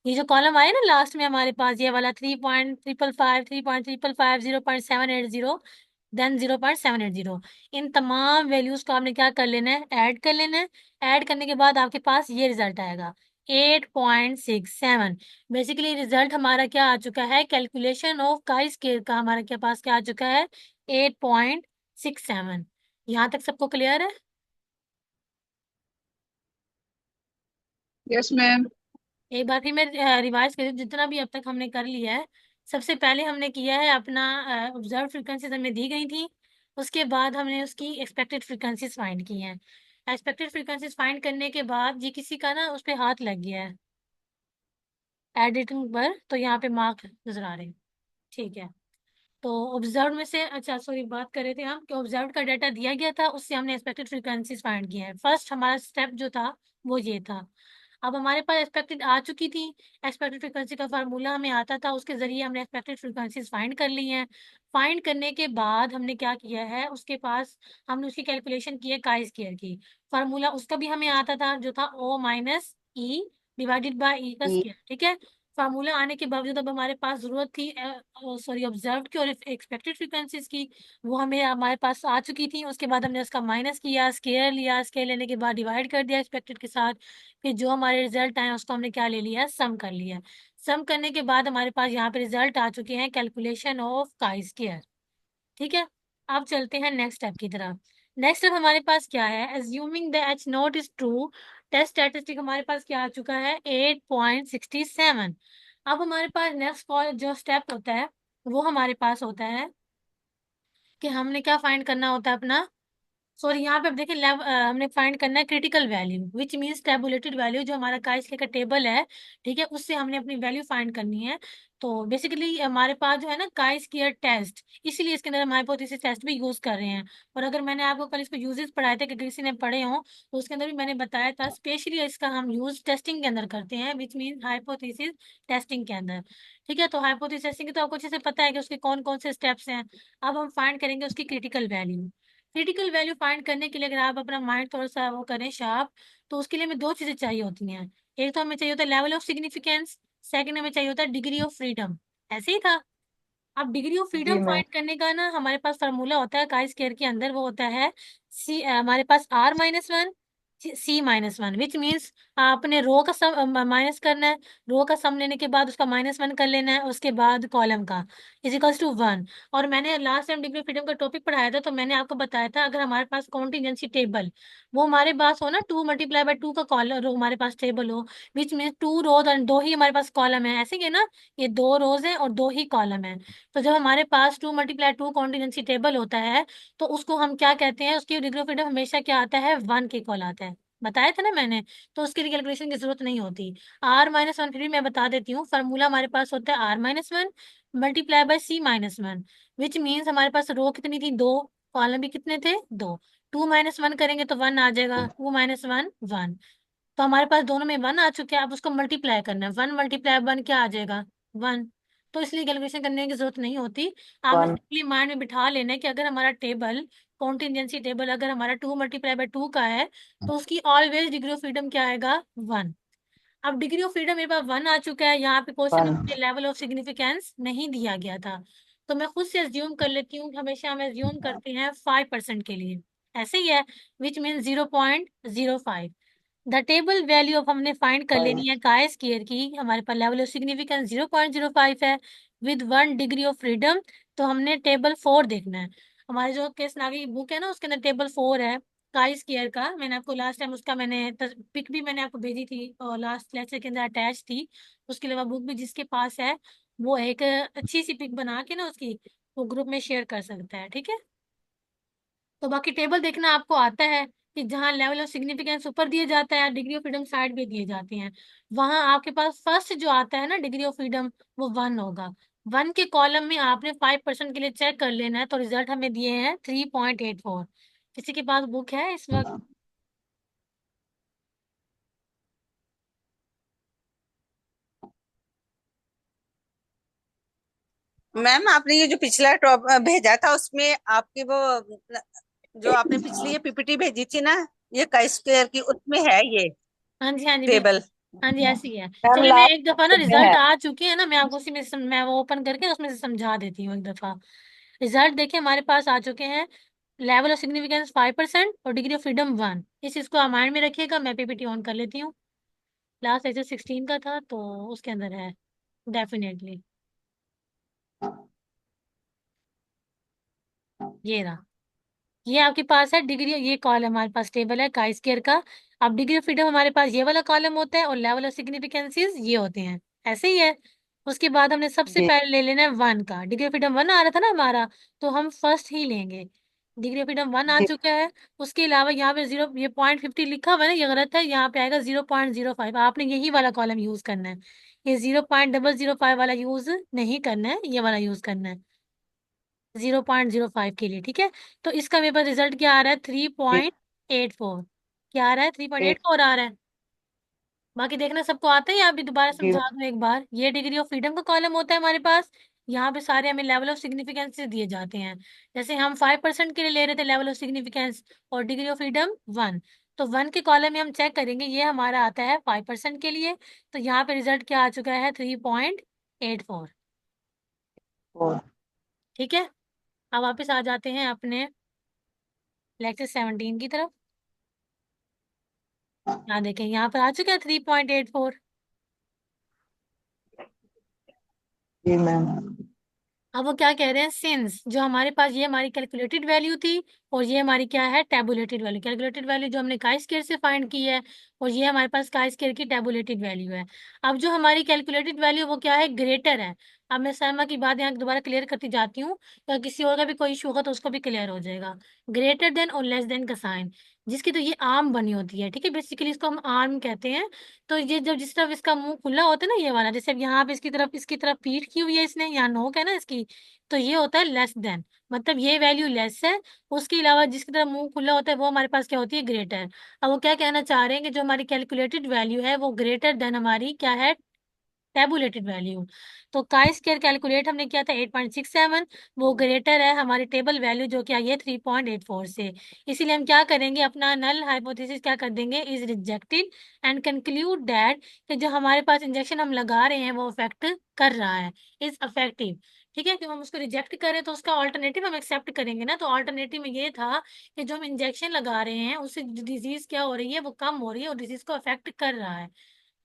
ये जो कॉलम आया ना लास्ट में हमारे पास, ये वाला 3.555, 3.555, 0.780, देन 0.780, इन तमाम वैल्यूज को आपने क्या कर लेना है, ऐड कर लेना है। ऐड करने के बाद आपके पास ये रिजल्ट आएगा 8.67। बेसिकली रिजल्ट हमारा क्या आ चुका है, कैलकुलेशन ऑफ काई स्केयर का हमारे के पास क्या आ चुका है, 8.67। यहाँ तक सबको क्लियर है? Yes ma'am. एक बार फिर मैं रिवाइज कर जितना भी अब तक हमने कर लिया है। सबसे पहले हमने किया है अपना ऑब्जर्व फ्रीक्वेंसीज हमें दी गई थी, उसके बाद हमने उसकी एक्सपेक्टेड फ्रीक्वेंसीज फाइंड की हैं। एक्सपेक्टेड फ्रीक्वेंसीज फाइंड करने के बाद ये किसी का ना उस पर हाथ लग गया है एडिटिंग पर, तो यहाँ पे मार्क नजर आ रहे हैं। ठीक है, तो ऑब्जर्व में से, अच्छा सॉरी, बात कर रहे थे हम कि ऑब्जर्व का डाटा दिया गया था, उससे हमने एक्सपेक्टेड फ्रीक्वेंसीज फाइंड किया है। फर्स्ट हमारा स्टेप जो था वो ये था। अब हमारे पास एक्सपेक्टेड आ चुकी थी, एक्सपेक्टेड फ्रीक्वेंसी का फार्मूला हमें आता था, उसके जरिए हमने एक्सपेक्टेड फ्रीक्वेंसीज फाइंड कर ली हैं। फाइंड करने के बाद हमने क्या किया है, उसके पास हमने उसकी कैलकुलेशन की है काई स्क्वायर की। फार्मूला उसका भी हमें आता था, जो था O minus E divided by E का स्क्वायर। ठीक है, फार्मूला आने के बावजूद अब हमारे पास जरूरत थी सॉरी ऑब्जर्व की और एक्सपेक्टेड फ्रीक्वेंसीज की, वो हमें हमारे पास आ चुकी थी। उसके बाद हमने उसका माइनस किया, स्केयर लिया, स्केयर लेने के बाद डिवाइड कर दिया एक्सपेक्टेड के साथ। फिर जो हमारे रिजल्ट आए उसको हमने क्या ले लिया, सम कर लिया। सम करने के बाद हमारे पास यहाँ पे रिजल्ट आ चुके हैं कैलकुलेशन ऑफ काई स्क्वायर। ठीक है, अब चलते हैं नेक्स्ट स्टेप की तरफ। नेक्स्ट स्टेप हमारे पास क्या है, assuming the H naught is true, test statistic हमारे पास क्या आ चुका है, 8.67। अब हमारे पास नेक्स्ट जो स्टेप होता है वो हमारे पास होता है कि हमने क्या फाइंड करना होता है अपना, सॉरी यहाँ पे अब देखिए हमने फाइंड करना है critical value, which means tabulated value, जो हमारा काइस्ले का टेबल है। ठीक है, उससे हमने अपनी वैल्यू फाइंड करनी है। तो बेसिकली हमारे पास जो है ना काई स्क्वायर टेस्ट, इसीलिए इसके अंदर हम हाइपोथेसिस टेस्ट भी यूज कर रहे हैं। और अगर मैंने आपको कल इसको यूजेस पढ़ाए थे कि किसी ने पढ़े हों, तो उसके अंदर भी मैंने बताया था स्पेशली इसका हम यूज टेस्टिंग के अंदर करते हैं, विच मीन हाइपोथेसिस टेस्टिंग के अंदर। ठीक है, तो हाइपोथेसिस टेस्टिंग तो आपको अच्छे से पता है कि उसके कौन कौन से स्टेप्स हैं। अब हम फाइंड करेंगे उसकी critical value. Critical value find करने के लिए अगर आप अपना माइंड थोड़ा सा वो करें शार्प, तो उसके लिए हमें दो चीजें चाहिए होती हैं। एक तो हमें चाहिए होता है लेवल ऑफ सिग्निफिकेंस, सेकंड हमें चाहिए होता है डिग्री ऑफ फ्रीडम। ऐसे ही था। अब डिग्री ऑफ जी फ्रीडम मैम। फाइंड करने का ना हमारे पास फार्मूला होता है काई स्क्वायर के अंदर, वो होता है सी, हमारे पास R-1 C-1, विच मीन्स आपने रो का सम माइनस करना है, रो का सम लेने के बाद उसका -1 कर लेना है, उसके बाद कॉलम का इज इक्वल्स टू 1। और मैंने last time degree of freedom का टॉपिक पढ़ाया था, तो मैंने आपको बताया था अगर हमारे पास कॉन्टिजेंसी टेबल वो हमारे पास हो ना, 2 × 2 का कॉलम रो हमारे पास टेबल हो, विच मीन्स 2 रोज और 2 ही हमारे पास कॉलम है, ऐसे ही है ना, ये 2 रोज है और 2 ही कॉलम है। तो जब हमारे पास 2 × 2 कॉन्टिजेंसी टेबल होता है तो उसको हम क्या कहते हैं, उसकी डिग्री ऑफ फ्रीडम हमेशा क्या आता है, 1 के इक्वल आता है। बताया था ना मैंने, तो उसके लिए कैलकुलेशन की जरूरत नहीं होती। R-1 फिर भी मैं बता देती हूँ, फार्मूला हमारे पास होता है R-1 multiply by C-1, which means हमारे पास रो कितनी थी, 2, कॉलम भी कितने थे, 2। 2 - 1 करेंगे तो 1 आ जाएगा, 2 - 1 1। तो हमारे पास दोनों में 1 आ चुका है, अब उसको मल्टीप्लाई करना है। 1 मल्टीप्लाई 1 क्या आ जाएगा? 1। तो इसलिए कैलकुलेशन करने की जरूरत नहीं होती, आपने 1 सिंपली माइंड में बिठा लेना है कि अगर हमारा टेबल, कॉन्टिजेंसी टेबल अगर हमारा 2 मल्टीप्लाई बाय 2 का है, तो उसकी ऑलवेज डिग्री ऑफ फ्रीडम क्या आएगा? 1। अब डिग्री ऑफ फ्रीडम मेरे पास 1 आ चुका है, यहाँ पे क्वेश्चन में 1 मुझे लेवल ऑफ सिग्निफिकेंस नहीं दिया गया था, तो मैं खुद से अज्यूम कर लेती हूँ, हमेशा हम अज्यूम करते हैं 5% के लिए, ऐसे ही है, which mean 0.05। The table value of हमने फाइंड कर लेनी है काय स्क्वायर की, हमारे पास लेवल ऑफ सिग्निफिकेंस 0.05 है विद 1 डिग्री ऑफ फ्रीडम। तो हमने टेबल 4 देखना है, हमारे जो केस नागी बुक है ना उसके अंदर टेबल 4 है काई स्क्वायर का। मैंने आपको लास्ट टाइम उसका मैंने पिक भी मैंने आपको भेजी थी और लास्ट लेक्चर के अंदर अटैच थी। उसके अलावा बुक भी जिसके पास है वो एक अच्छी सी पिक बना के ना उसकी वो ग्रुप में शेयर कर सकता है, ठीक है। तो बाकी टेबल देखना आपको आता है कि जहाँ लेवल ऑफ सिग्निफिकेंस ऊपर दिया जाता है, डिग्री ऑफ फ्रीडम साइड पे दिए जाते हैं, वहां आपके पास फर्स्ट जो आता है ना डिग्री ऑफ फ्रीडम वो 1 होगा। 1 के कॉलम में आपने 5% के लिए चेक कर लेना है, तो रिजल्ट हमें दिए हैं 3.84। किसी के पास बुक है इस वक्त? मैम आपने ये जो पिछला टॉप भेजा था उसमें आपकी वो जो आपने पिछली ये पीपीटी भेजी थी ना, ये काई स्क्वायर की, उसमें है ये हाँ जी, हाँ जी, बिल्कुल। टेबल। हाँ जी, ऐसी है। मैम चलिए मैं एक दफा ना लास्ट में रिजल्ट है। आ चुके हैं ना, मैं आपको उसी में मैं वो ओपन करके उसमें से समझा देती हूँ एक दफा। रिजल्ट देखिए हमारे पास आ चुके हैं, लेवल ऑफ सिग्निफिकेंस 5% और डिग्री ऑफ फ्रीडम 1। इस चीज को आप माइंड में रखिएगा, मैं पीपीटी ऑन कर लेती हूँ। लास्ट एक्सरसाइज 16 का था तो उसके अंदर है डेफिनेटली, ये रहा। ये आपके पास है डिग्री, ये कॉलम हमारे पास टेबल है काई स्क्वायर का। अब डिग्री ऑफ फ्रीडम हमारे पास ये वाला कॉलम होता है और लेवल ऑफ सिग्निफिकेंसीज ये होते हैं, ऐसे ही है। उसके बाद हमने सबसे जी पहले ले लेना है 1 का, डिग्री ऑफ फ्रीडम 1 आ रहा था ना हमारा, तो हम फर्स्ट ही लेंगे। डिग्री ऑफ फ्रीडम 1 आ जी चुका है। उसके अलावा यहाँ पे 0, ये 0.50 लिखा हुआ है ना, ये गलत है, यहाँ पे आएगा 0.05। आपने यही वाला कॉलम यूज करना है, ये 0.005 वाला यूज नहीं करना है, ये वाला यूज करना है 0.05 के लिए, ठीक है। तो इसका मेरे पास रिजल्ट क्या आ रहा है? 3.84। क्या आ रहा है? 3.84 आ रहा है। बाकी देखना सबको आता है, या अभी दोबारा जी समझा दूं एक बार। ये डिग्री ऑफ फ्रीडम का कॉलम होता है हमारे पास, यहाँ पे सारे हमें लेवल ऑफ सिग्निफिकेंस से दिए जाते हैं। जैसे हम 5% के लिए ले रहे थे लेवल ऑफ सिग्निफिकेंस और डिग्री ऑफ फ्रीडम 1, तो 1 के कॉलम में हम चेक करेंगे, ये हमारा आता है 5% के लिए। तो यहाँ पे रिजल्ट क्या आ चुका है? 3.84, 4 ठीक है। अब वापिस आ जाते हैं अपने लेक्चर 17 की तरफ। यहाँ देखें, यहाँ पर आ चुका है 3.84। जी मैम। अब वो क्या कह रहे हैं, सिंस जो हमारे पास ये हमारी कैलकुलेटेड वैल्यू थी और ये हमारी क्या है? Tabulated value. कैलकुलेटेड वैल्यू जो हमने काई स्क्वायर से फाइंड की है और ये हमारे पास काई स्क्वायर की टैबुलेटेड वैल्यू है। अब जो हमारी कैलकुलेटेड वैल्यू वो क्या है? ग्रेटर है। अब मैं सरमा की बात यहाँ दोबारा क्लियर करती जाती हूँ, तो किसी और का भी कोई इशू होगा तो उसको भी क्लियर हो जाएगा। ग्रेटर देन और लेस देन का साइन, जिसकी तो ये आर्म बनी होती है, ठीक है, बेसिकली इसको हम आर्म कहते हैं। तो ये जब जिस तरफ इसका मुंह खुला होता है ना, ये वाला, जैसे अब यहाँ पे इसकी तरफ पीठ की हुई है इसने, यहाँ नोक है ना इसकी, तो ये होता है लेस देन, मतलब ये वैल्यू लेस है। उसके अलावा जिसकी तरफ मुंह खुला होता है वो हमारे पास क्या होती है? ग्रेटर। अब वो क्या कहना चाह रहे हैं कि जो हमारी कैलकुलेटेड वैल्यू है वो ग्रेटर देन हमारी क्या है? Tabulated value. तो काई स्क्वायर कैलकुलेट हमने किया था 8.67, वो ग्रेटर है हमारी टेबल वैल्यू जो कि आई है 3.84 से। इसीलिए हम क्या करेंगे, अपना नल हाइपोथेसिस क्या कर देंगे? Is rejected and conclude that कि जो हमारे पास इंजेक्शन हम लगा रहे हैं वो अफेक्ट कर रहा है, इज अफेक्टिव। ठीक है, कि हम उसको रिजेक्ट करें तो उसका ऑल्टरनेटिव हम एक्सेप्ट करेंगे ना। तो ऑल्टरनेटिव में ये था कि जो हम इंजेक्शन लगा रहे हैं उससे डिजीज क्या हो रही है? वो कम हो रही है और डिजीज को अफेक्ट कर रहा है।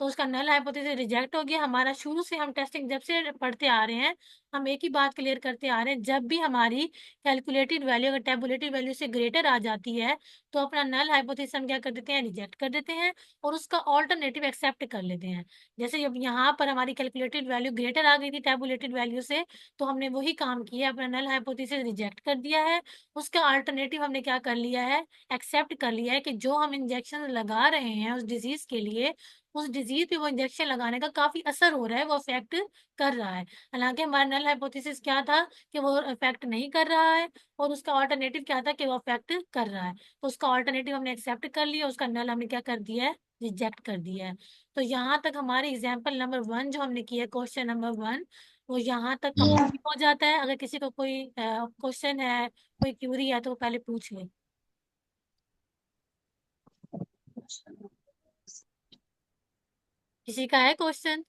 तो उसका नल हाइपोथेसिस रिजेक्ट हो गया हमारा। शुरू से हम टेस्टिंग जब से पढ़ते आ रहे हैं, हम एक ही बात क्लियर करते आ रहे हैं, जब भी हमारी कैलकुलेटेड वैल्यू अगर टेबुलेटेड वैल्यू से ग्रेटर आ जाती है तो अपना नल हाइपोथेसिस हम क्या कर देते हैं? रिजेक्ट कर देते हैं और उसका ऑल्टरनेटिव एक्सेप्ट कर लेते हैं। जैसे जब यहाँ पर हमारी कैलकुलेटेड वैल्यू ग्रेटर आ गई थी टेबुलेटेड वैल्यू से, तो हमने वही काम किया, अपना नल हाइपोथेसिस रिजेक्ट कर दिया है, उसका अल्टरनेटिव हमने क्या कर लिया है? एक्सेप्ट कर लिया है कि जो हम इंजेक्शन लगा रहे हैं उस डिजीज के लिए, उस डिजीज पे वो इंजेक्शन लगाने का काफी असर हो रहा है, वो अफेक्ट कर रहा है। हालांकि हमारा नल हाइपोथेसिस क्या था कि वो अफेक्ट नहीं कर रहा है, और उसका ऑल्टरनेटिव क्या था कि वो अफेक्ट कर रहा है। तो उसका ऑल्टरनेटिव हमने एक्सेप्ट कर लिया, उसका नल हमने क्या कर दिया है? रिजेक्ट कर दिया है। तो यहाँ तक हमारे एग्जाम्पल नंबर 1 जो हमने किया, क्वेश्चन नंबर 1, वो यहाँ तक कंप्लीट हो जाता है। अगर किसी को कोई क्वेश्चन है, कोई क्यूरी है, तो वो पहले पूछ ले। किसी का है क्वेश्चन?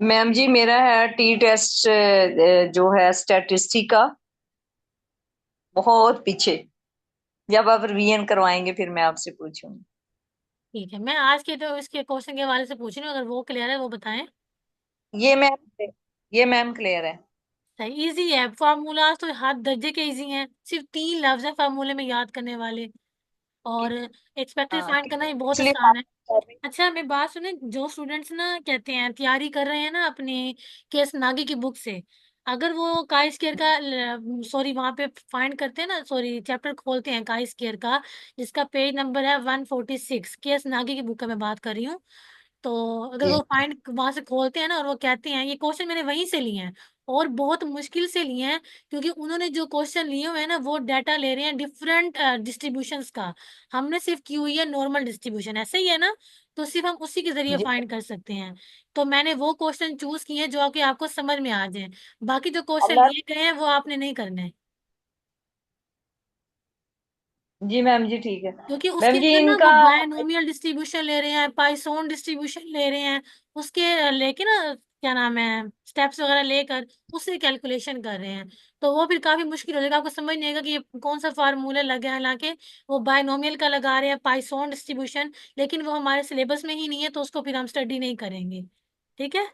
मैम जी मेरा है टी टेस्ट जो है स्टैटिस्टिक का, बहुत पीछे। जब आप रिवीजन करवाएंगे फिर मैं आपसे पूछूंगी। ठीक है, मैं आज के तो इसके क्वेश्चन के हवाले से पूछ रही हूँ, अगर वो क्लियर है वो बताएं। ये मैम ये मैम क्लियर है। सही, इजी है। फार्मूलाज तो हाथ दर्जे के इजी हैं, सिर्फ 3 लफ्ज है फार्मूले में याद करने वाले, और एक्सपेक्टेड हाँ फाइंड करना ही बहुत इसलिए आसान है। अच्छा, मैं बात सुने, जो स्टूडेंट्स ना कहते हैं तैयारी कर रहे हैं ना अपनी केस नागी की बुक से, अगर वो काई स्केयर का सॉरी वहां पे फाइंड करते हैं ना, सॉरी चैप्टर खोलते हैं काई स्केयर का, जिसका पेज नंबर है 146, केस नागी की बुक का मैं बात कर रही हूँ। तो अगर वो फाइंड वहां से खोलते हैं ना, और वो कहते हैं, ये क्वेश्चन मैंने वहीं से लिए हैं और बहुत मुश्किल से लिए हैं, क्योंकि उन्होंने जो क्वेश्चन लिए हुए हैं ना, वो डाटा ले रहे हैं डिफरेंट डिस्ट्रीब्यूशंस का। हमने सिर्फ क्यू या नॉर्मल डिस्ट्रीब्यूशन, ऐसे ही है ना, तो सिर्फ हम उसी के जरिए जी फाइंड कर सकते हैं। तो मैंने वो क्वेश्चन चूज किए हैं जो कि आपको समझ में आ जाए। बाकी जो क्वेश्चन अल्लाह। लिए गए हैं वो आपने नहीं करने हैं, जी मैम जी ठीक है। क्योंकि उसके मैम जी अंदर ना वो इनका बायनोमियल डिस्ट्रीब्यूशन ले रहे हैं, पाइसोन डिस्ट्रीब्यूशन ले रहे हैं, उसके लेके ना क्या नाम है, स्टेप्स वगैरह लेकर उससे कैलकुलेशन कर रहे हैं। तो वो फिर काफी मुश्किल हो जाएगा, आपको समझ नहीं आएगा कि ये कौन सा फार्मूला लगा है, हालांकि वो बायनोमियल का लगा रहे हैं, पाइसोन डिस्ट्रीब्यूशन, लेकिन वो हमारे सिलेबस में ही नहीं है, तो उसको फिर हम स्टडी नहीं करेंगे। ठीक है।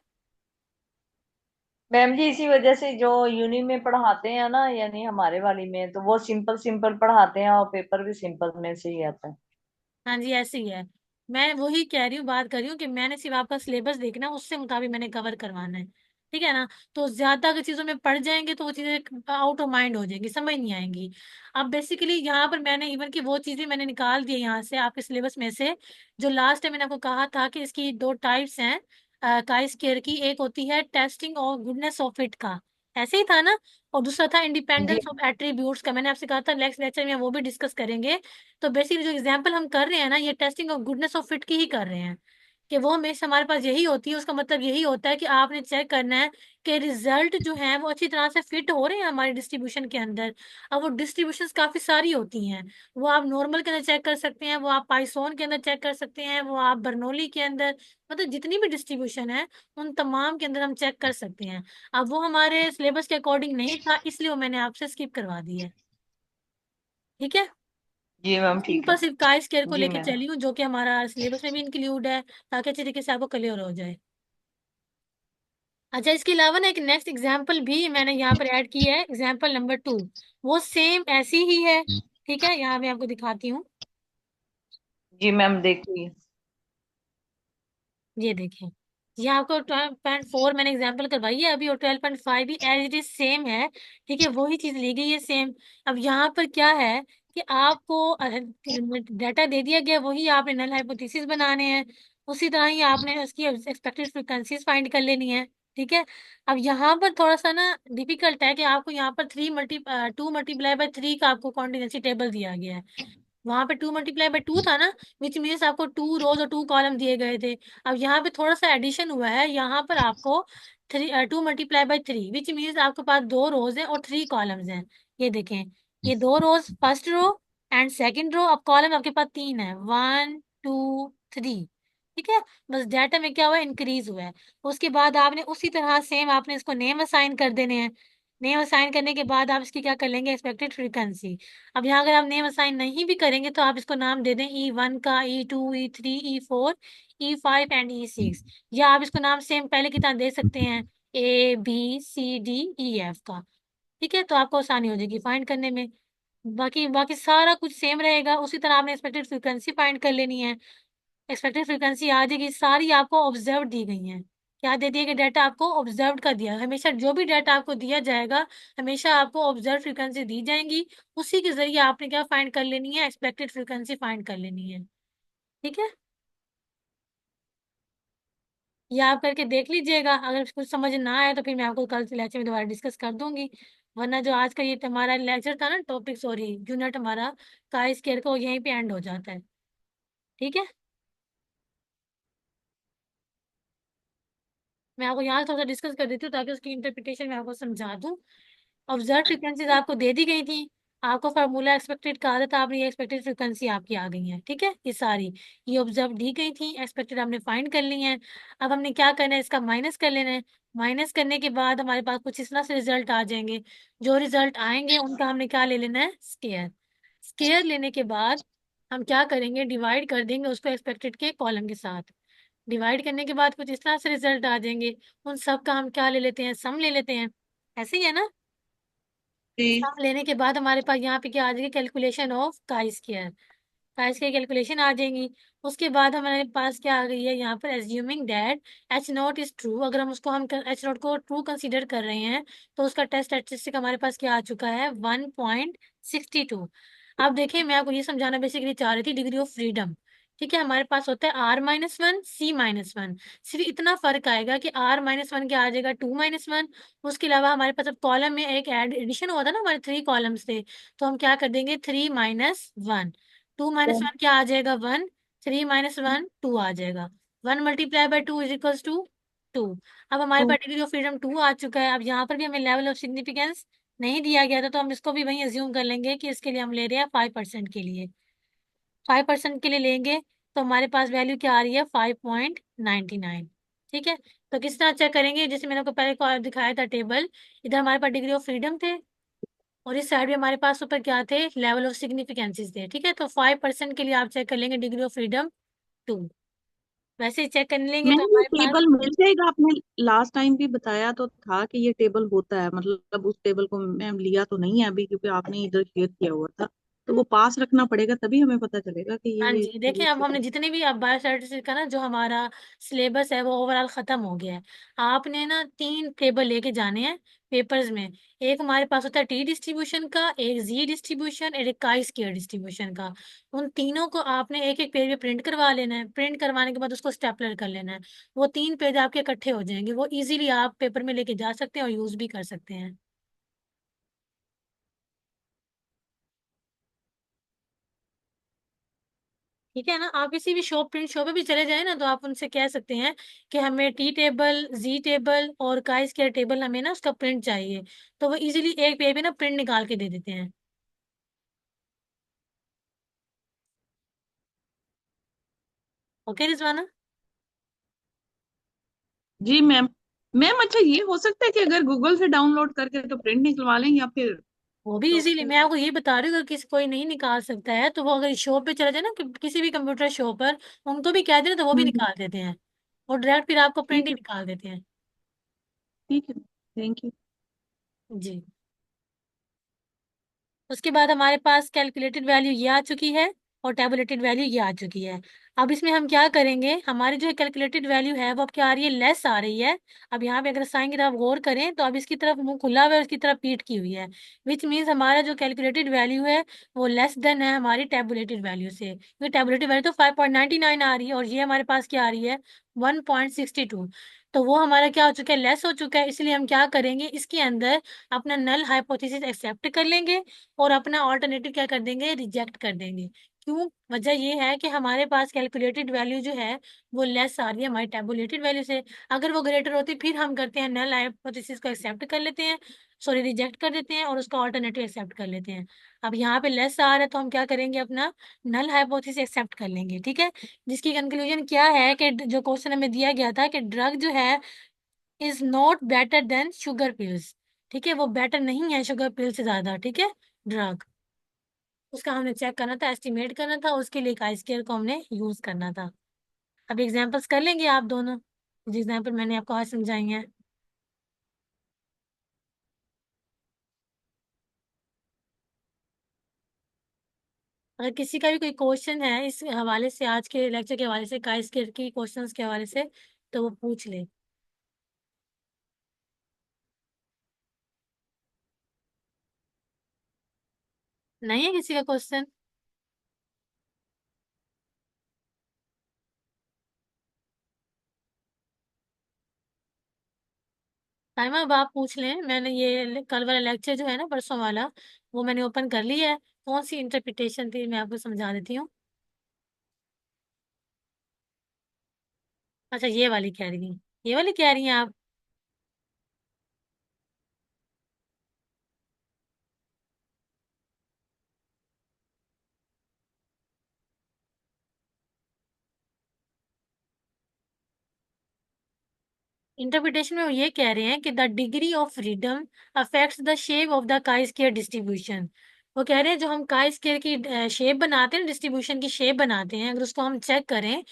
मैम जी इसी वजह से जो यूनि में पढ़ाते हैं ना, यानी हमारे वाली में तो वो सिंपल सिंपल पढ़ाते हैं और पेपर भी सिंपल में से ही आता है। हाँ जी, ऐसे ही है। मैं वही कह रही हूँ, बात कर रही हूँ कि मैंने सिर्फ आपका सिलेबस देखना है, उससे मुताबिक मैंने कवर करवाना है। ठीक है ना। तो ज्यादा अगर चीजों में पढ़ जाएंगे तो वो चीजें आउट ऑफ माइंड हो जाएंगी, समझ नहीं आएंगी। अब बेसिकली यहाँ पर मैंने इवन की वो चीजें मैंने निकाल दी है यहाँ से आपके सिलेबस में से, जो लास्ट टाइम मैंने आपको कहा था कि इसकी 2 टाइप्स हैं काई स्क्वायर की। एक होती है टेस्टिंग और गुडनेस ऑफ इट का, ऐसे ही था ना, और दूसरा था जी इंडिपेंडेंस ऑफ एट्रीब्यूट्स का। मैंने आपसे कहा था नेक्स्ट लेक्चर में वो भी डिस्कस करेंगे। तो बेसिकली जो एग्जाम्पल हम कर रहे हैं ना, ये testing of goodness of fit की ही कर रहे हैं, कि वो हमेशा हमारे पास यही होती है। उसका मतलब यही होता है कि आपने चेक करना है कि रिजल्ट जो है वो अच्छी तरह से फिट हो रहे हैं हमारे डिस्ट्रीब्यूशन के अंदर। अब वो डिस्ट्रीब्यूशन काफी सारी होती हैं, वो आप नॉर्मल के अंदर चेक कर सकते हैं, वो आप पाइसोन के अंदर चेक कर सकते हैं, वो आप बर्नौली के अंदर, मतलब जितनी भी डिस्ट्रीब्यूशन है उन तमाम के अंदर हम चेक कर सकते हैं। अब वो हमारे सिलेबस के अकॉर्डिंग नहीं था, इसलिए वो मैंने आपसे स्किप करवा दी है। ठीक है। जी मैम ठीक सिंपल है। सिर्फ काय स्क्वायर को जी लेके मैम। चली हूँ, जो कि हमारा सिलेबस में भी इंक्लूड है, ताकि अच्छे तरीके से आपको क्लियर हो जाए। अच्छा, इसके अलावा ना एक नेक्स्ट एग्जाम्पल भी मैंने यहाँ पर ऐड की है, एग्जाम्पल नंबर 2, वो सेम ऐसी ही है। ठीक है, यहाँ मैं आपको दिखाती हूँ। जी मैम देखिए। ये देखें, ये आपको 12.4 मैंने एग्जाम्पल करवाई है अभी, और 12.5 भी एज इट इज सेम है। ठीक है, वही चीज ली गई है सेम। अब यहाँ पर क्या है कि आपको डाटा दे दिया गया, वही आपने नल हाइपोथेसिस बनाने हैं, उसी तरह ही आपने उसकी एक्सपेक्टेड फ्रीक्वेंसीज फाइंड कर लेनी है। ठीक है। अब यहाँ पर थोड़ा सा ना डिफिकल्ट है कि आपको यहाँ पर 2 × 3 का आपको कॉन्टिजेंसी टेबल दिया गया है। वहां पे 2 × 2 था ना, विच मीन्स आपको 2 रोज और 2 कॉलम दिए गए थे। अब यहाँ पे थोड़ा सा एडिशन हुआ है, यहाँ पर आपको 2 × 3 विच मीन्स आपके पास 2 रोज है और 3 कॉलम्स हैं। ये देखें, ये 2 rows first row and second row, अब कॉलम आपके पास 3 है, 1 2 3। ठीक है। बस डाटा में क्या हुआ है, इंक्रीज हुआ है। उसके बाद आपने उसी तरह सेम आपने इसको नेम असाइन कर देने हैं। नेम असाइन करने के बाद आप इसकी क्या कर लेंगे, एक्सपेक्टेड फ्रीक्वेंसी। अब यहाँ अगर आप नेम असाइन नहीं भी करेंगे तो आप इसको नाम दे दें E1 का, E2, E3, E4, E5 and E6, या आप इसको नाम सेम पहले की तरह दे सकते हैं, ABCDEF का। ठीक है, तो आपको आसानी हो जाएगी फाइंड करने में। बाकी बाकी सारा कुछ सेम रहेगा, उसी तरह आपने एक्सपेक्टेड फ्रीक्वेंसी फाइंड कर लेनी है। एक्सपेक्टेड फ्रीक्वेंसी आ जाएगी, सारी आपको ऑब्जर्व दी गई है। क्या दे दिया कि डाटा आपको ऑब्जर्व का दिया है। हमेशा जो भी डाटा आपको दिया जाएगा, हमेशा आपको ऑब्जर्व फ्रीक्वेंसी दी जाएंगी, उसी के जरिए आपने क्या फाइंड कर लेनी है, एक्सपेक्टेड फ्रीक्वेंसी फाइंड कर लेनी है। ठीक है, ये आप करके देख लीजिएगा। अगर कुछ समझ ना आए तो फिर मैं आपको कल से लेक्चर में दोबारा डिस्कस कर दूंगी, वरना जो आज का ये हमारा लेक्चर था ना, टॉपिक सॉरी यूनिट हमारा का स्केयर का, वो यहीं पे एंड हो जाता है। ठीक है, मैं आपको यहाँ थोड़ा सा डिस्कस कर देती हूँ ताकि उसकी इंटरप्रिटेशन मैं आपको समझा दूँ। ऑब्जर्व फ्रिक्वेंसीज आपको दे दी गई थी, आपको फार्मूला एक्सपेक्टेड कहा था, आपने ये एक्सपेक्टेड फ्रिक्वेंसी आपकी आ गई है। ठीक है, ये सारी ये ऑब्जर्व दी गई थी, एक्सपेक्टेड हमने फाइंड कर ली है। अब हमने क्या करना है, इसका माइनस कर लेना है। माइनस करने के बाद हमारे पास कुछ इस तरह से रिजल्ट आ जाएंगे। जो रिजल्ट आएंगे उनका हमने क्या ले लेना है, स्केयर। स्केयर लेने के बाद हम क्या करेंगे, डिवाइड कर देंगे उसको एक्सपेक्टेड के कॉलम के साथ। डिवाइड करने के बाद कुछ इस तरह से रिजल्ट आ जाएंगे, उन सब का हम क्या ले लेते हैं, सम ले लेते हैं। ऐसे ही है ना। जी सम लेने के बाद हमारे पास यहाँ पे क्या आ जाएगी, calculation of chi square. Chi square calculation आ जाएंगी। उसके बाद हमारे पास क्या आ गई है यहाँ पर, assuming that H naught is true. अगर हम उसको हम एच नॉट को ट्रू कंसीडर कर रहे हैं तो उसका टेस्ट स्टैटिस्टिक हमारे पास क्या आ चुका है, 1.62। अब देखिए, मैं आपको ये समझाना बेसिकली चाह रही थी, डिग्री ऑफ फ्रीडम। ठीक है, हमारे पास होता है R-1 C-1। सिर्फ इतना फर्क आएगा कि R-1 क्या आ जाएगा, 2-1। उसके अलावा हमारे पास अब कॉलम में एक एडिशन हुआ था ना, हमारे 3 कॉलम्स थे, तो हम क्या कर देंगे, 3-1। 2-1 क्या आ जाएगा, 1। 3-1 2 आ जाएगा। 1 multiply by 2 is equals to 2। अब हमारे तो पास डिग्री ऑफ फ्रीडम 2 आ चुका है। अब यहाँ पर भी हमें लेवल ऑफ सिग्निफिकेंस नहीं दिया गया था, तो हम इसको भी वहीं अज्यूम कर लेंगे कि इसके लिए हम ले रहे हैं 5% के लिए। 5% के लिए लेंगे तो हमारे पास वैल्यू क्या आ रही है, 5.99। ठीक है, तो किस तरह चेक करेंगे, जैसे मैंने आपको पहले दिखाया था टेबल। इधर हमारे पास डिग्री ऑफ फ्रीडम थे और इस साइड में हमारे पास ऊपर क्या थे, लेवल ऑफ सिग्निफिकेंसेस थे। ठीक है, तो 5% के लिए आप चेक कर लेंगे डिग्री ऑफ फ्रीडम 2। वैसे ही चेक कर लेंगे मैम तो ये हमारे पास, टेबल मिल जाएगा? आपने लास्ट टाइम भी बताया तो था कि ये टेबल होता है, मतलब उस टेबल को मैम लिया तो नहीं है अभी, क्योंकि आपने इधर शेयर किया हुआ था। तो वो पास रखना पड़ेगा, तभी हमें पता चलेगा कि हाँ ये जी, देखिए अब हमने जितने भी, अब बायोस्टैटिस्टिक्स का ना जो हमारा सिलेबस है वो ओवरऑल खत्म हो गया है। आपने ना 3 टेबल लेके जाने हैं पेपर्स में। एक हमारे पास होता है टी डिस्ट्रीब्यूशन का, एक जी डिस्ट्रीब्यूशन, और एक काई स्क्वायर डिस्ट्रीब्यूशन का। उन तीनों को आपने एक एक पेज में प्रिंट करवा लेना है। प्रिंट करवाने के बाद उसको स्टेपलर कर लेना है। वो 3 पेज आपके इकट्ठे हो जाएंगे, वो इजीली आप पेपर में लेके जा सकते हैं और यूज भी कर सकते हैं। ठीक है ना, आप किसी भी शॉप, प्रिंट शॉप पे भी चले जाए ना, तो आप उनसे कह सकते हैं कि हमें टी टेबल, जी टेबल और काई स्क्वायर टेबल हमें ना उसका प्रिंट चाहिए, तो वो इजीली एक पेज पे ना प्रिंट निकाल के दे देते हैं। ओके रिजवाना। जी मैम। मैम अच्छा, ये हो सकता है कि अगर गूगल से डाउनलोड करके तो प्रिंट निकलवा लें, या फिर वो भी शॉप इजीली, से? मैं आपको ये बता रही हूँ, अगर किसी कोई नहीं निकाल सकता है तो वो अगर शॉप पे चला जाए ना, किसी भी कंप्यूटर शॉप पर, उनको भी कह देना तो वो भी हम्म। निकाल देते हैं। वो डायरेक्ट फिर आपको प्रिंट ठीक ही है। निकाल देते हैं। ठीक है, थैंक यू। जी, उसके बाद हमारे पास कैलकुलेटेड वैल्यू ये आ चुकी है और टेबुलेटेड वैल्यू ये आ चुकी है। अब इसमें हम क्या करेंगे, हमारी जो कैलकुलेटेड वैल्यू है वो अब क्या आ रही है, लेस आ रही है। अब यहाँ पे अगर साइन की तरफ गौर करें तो अब इसकी तरफ मुंह खुला हुआ है, उसकी तरफ पीठ की हुई है, विच मीन्स हमारा जो कैलकुलेटेड वैल्यू है वो लेस देन है हमारी टेबुलेटेड वैल्यू से, क्योंकि टेबुलेटेड वैल्यू तो 5.99 आ रही है और ये हमारे पास क्या आ रही है, 1.62। तो वो हमारा क्या हो चुका है, लेस हो चुका है। इसलिए हम क्या करेंगे, इसके अंदर अपना नल हाइपोथेसिस एक्सेप्ट कर लेंगे और अपना ऑल्टरनेटिव क्या कर देंगे, रिजेक्ट कर देंगे। क्यों, वजह ये है कि हमारे पास कैलकुलेटेड वैल्यू जो है वो लेस आ रही है हमारी टेबुलेटेड वैल्यू से। अगर वो ग्रेटर होती फिर हम करते हैं नल हाइपोथेसिस को एक्सेप्ट कर लेते हैं, सॉरी रिजेक्ट कर देते हैं और उसका ऑल्टरनेटिव एक्सेप्ट कर लेते हैं। अब यहाँ पे लेस आ रहा है तो हम क्या करेंगे, अपना नल हाइपोथेसिस एक्सेप्ट कर लेंगे। ठीक है, जिसकी कंक्लूजन क्या है कि जो क्वेश्चन हमें दिया गया था कि ड्रग जो है is not better than sugar pills. ठीक है, वो बेटर नहीं है शुगर पिल से ज्यादा। ठीक है, ड्रग, उसका हमने चेक करना था, एस्टिमेट करना था, उसके लिए काई स्क्वायर को हमने यूज करना था। अब एग्जांपल्स कर लेंगे आप दोनों, जो एग्जांपल मैंने आपको आज समझाई हैं। अगर किसी का भी कोई क्वेश्चन है इस हवाले से, आज के लेक्चर के हवाले से, काई स्क्वायर की क्वेश्चंस के हवाले से, तो वो पूछ ले। नहीं है किसी का क्वेश्चन? टाइम अब आप पूछ लें। मैंने ये कल वाला लेक्चर जो है ना, परसों वाला, वो मैंने ओपन कर लिया है। कौन सी इंटरप्रिटेशन थी, मैं आपको समझा देती हूँ। अच्छा, ये वाली कह रही हैं, ये वाली कह रही हैं आप। इंटरप्रिटेशन में वो ये कह रहे हैं कि the degree of freedom affects the shape of the chi square distribution. वो कह रहे हैं जो हम काई स्क्वायर की शेप बनाते हैं, डिस्ट्रीब्यूशन की शेप बनाते हैं, अगर उसको हम चेक करें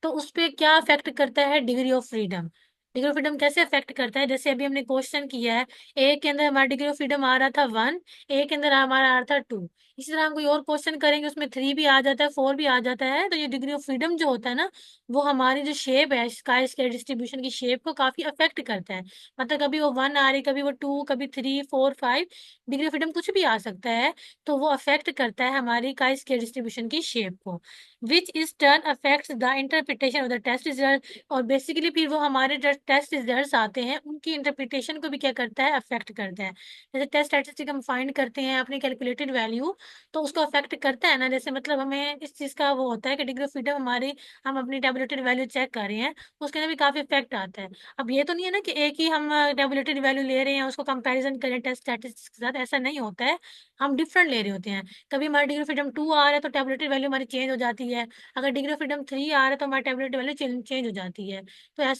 तो उस पर क्या अफेक्ट करता है degree of freedom. Degree of freedom कैसे अफेक्ट करता है, जैसे अभी हमने क्वेश्चन किया है, ए के अंदर हमारा डिग्री ऑफ फ्रीडम आ रहा था 1, ए के अंदर हमारा आ रहा था 2। इसी तरह हम कोई और क्वेश्चन करेंगे, उसमें 3 भी आ जाता है, 4 भी आ जाता है, तो ये डिग्री ऑफ फ्रीडम जो होता है ना, वो हमारी जो शेप है स्काई स्केल डिस्ट्रीब्यूशन की शेप को काफी अफेक्ट करता है। मतलब कभी वो 1 आ रही, कभी वो 2, कभी 3, 4, 5, डिग्री ऑफ फ्रीडम कुछ भी आ सकता है, तो वो अफेक्ट करता है हमारी काई स्केल डिस्ट्रीब्यूशन की शेप को, which is turn affects the interpretation of the test result. और बेसिकली फिर वो हमारे जो टेस्ट रिजल्ट्स आते हैं उनकी इंटरप्रिटेशन को भी क्या करता है, अफेक्ट करता है। जैसे टेस्ट स्टैटिस्टिक हम फाइंड करते हैं अपनी कैलकुलेटेड वैल्यू, तो उसको अफेक्ट करता है ना। जैसे मतलब हमें इस चीज का वो होता है कि डिग्री ऑफ फ्रीडम हमारी, हम अपनी टेबुलेटेड वैल्यू चेक कर रहे हैं, उसके अंदर भी काफी इफेक्ट आता है। अब ये तो नहीं है ना कि एक ही हम टेबुलेटेड वैल्यू ले रहे हैं, उसको कंपैरिजन करें टेस्ट स्टैटिस्टिक्स के साथ, ऐसा नहीं होता है। हम डिफरेंट ले रहे होते हैं। कभी हमारी डिग्री ऑफ फ्रीडम 2 आ रहा है तो टेबुलेटेड वैल्यू हमारी चेंज हो जाती है, अगर डिग्री ऑफ फ्रीडम 3 आ रहा है तो हमारी टेबुलेटेड वैल्यू चेंज हो जाती है। तो ऐसा